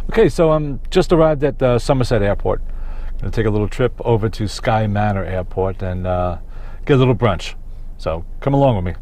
Okay, so I'm just arrived at Somerset Airport. Gonna take a little trip over to Sky Manor Airport and get a little brunch. So come along with me.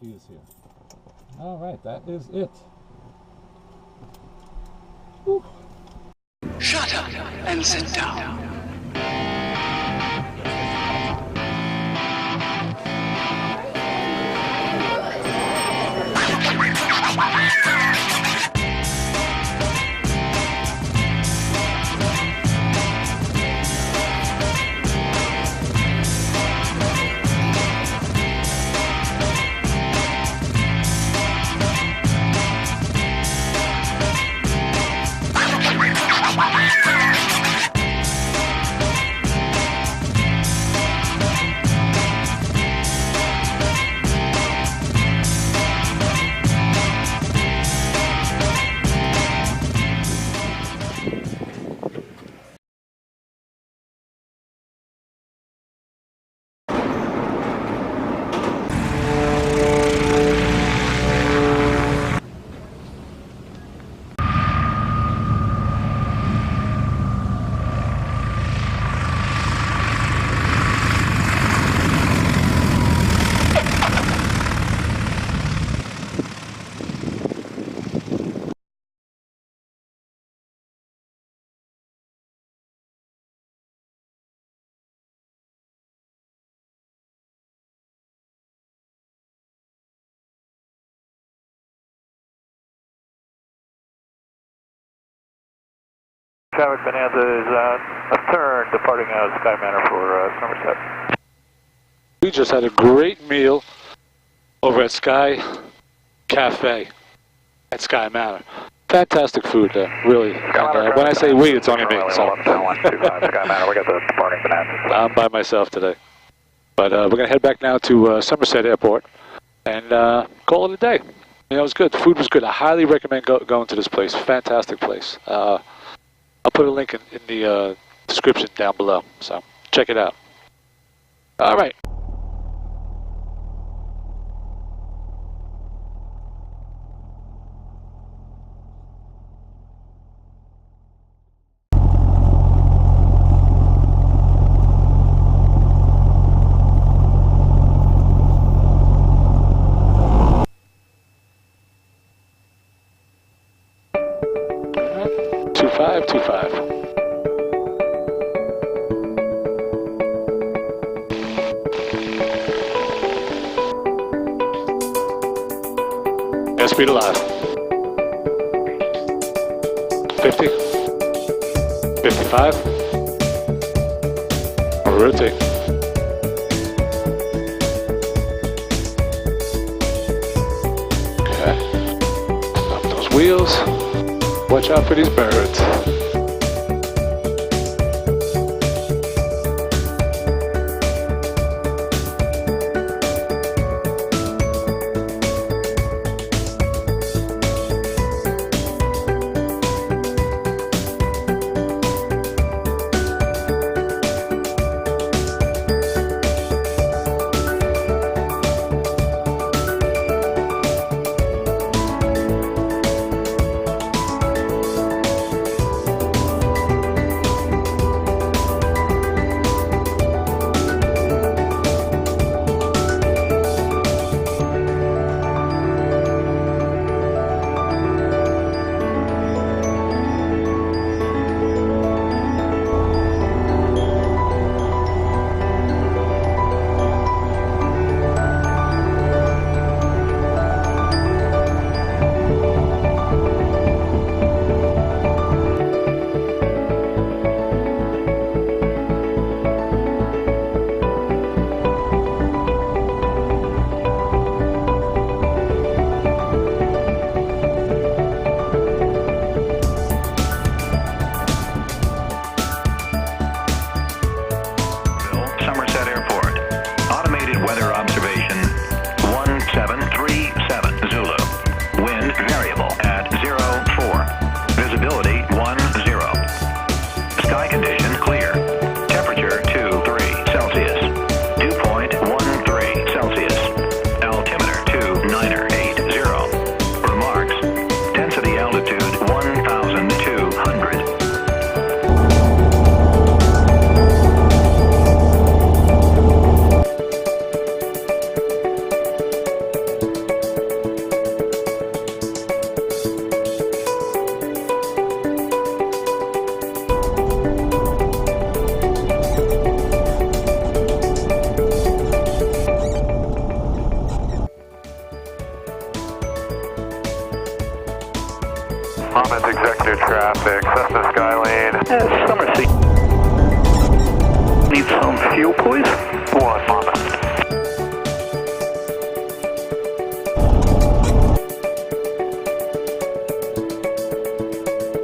He is here. All right, that is it. Woo. Shut up and sit down. Traffic Bonanza is a turn departing out of Sky Manor for Somerset. We just had a great meal over at Sky Cafe at Sky Manor. Fantastic food there, really. And, when I say we, it's only me. So. Sky Manor, we got the departing Bonanza. I'm by myself today. But we're going to head back now to Somerset Airport and call it a day. You know, it was good. The food was good. I highly recommend going to this place. Fantastic place. I'll put a link in the description down below. So check it out. All right. Two five. Airspeed alive. 50. 55. Rotate. Okay. Stop those wheels. Watch out for these birds. Somerset Airport. Automated weather observation 1737 Zulu. Wind variable at 04. Visibility 10. Sky condition clear. Temperature 23 Celsius. Dew point 13 Celsius. Altimeter 2980. Remarks. Density altitude 1200. Monmouth executive traffic, Cessna Skylane. Somerset. Need some fuel, please? 1 Monmouth.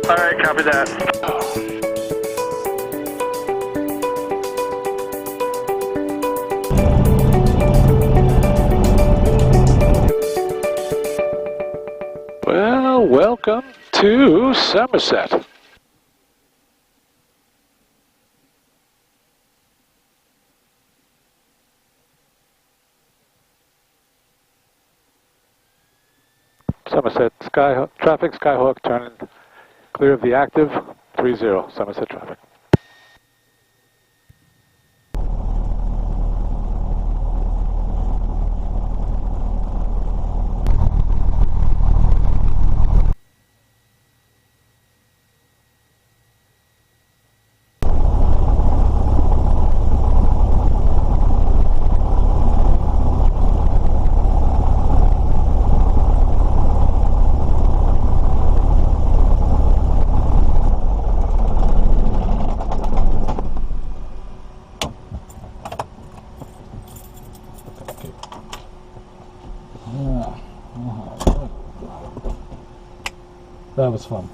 Alright, copy that. Well, welcome to Somerset. Somerset traffic, Skyhawk turning clear of the active 30 Somerset traffic. That was fun.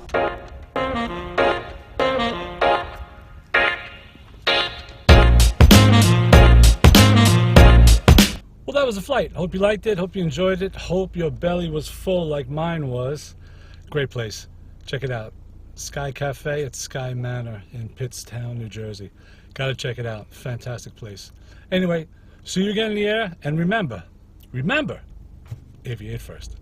Well, that was a flight. Hope you liked it. Hope you enjoyed it. Hope your belly was full like mine was. Great place. Check it out. Sky Cafe at Sky Manor in Pittstown, New Jersey. Gotta check it out. Fantastic place. Anyway, see you again in the air. And remember, aviate first.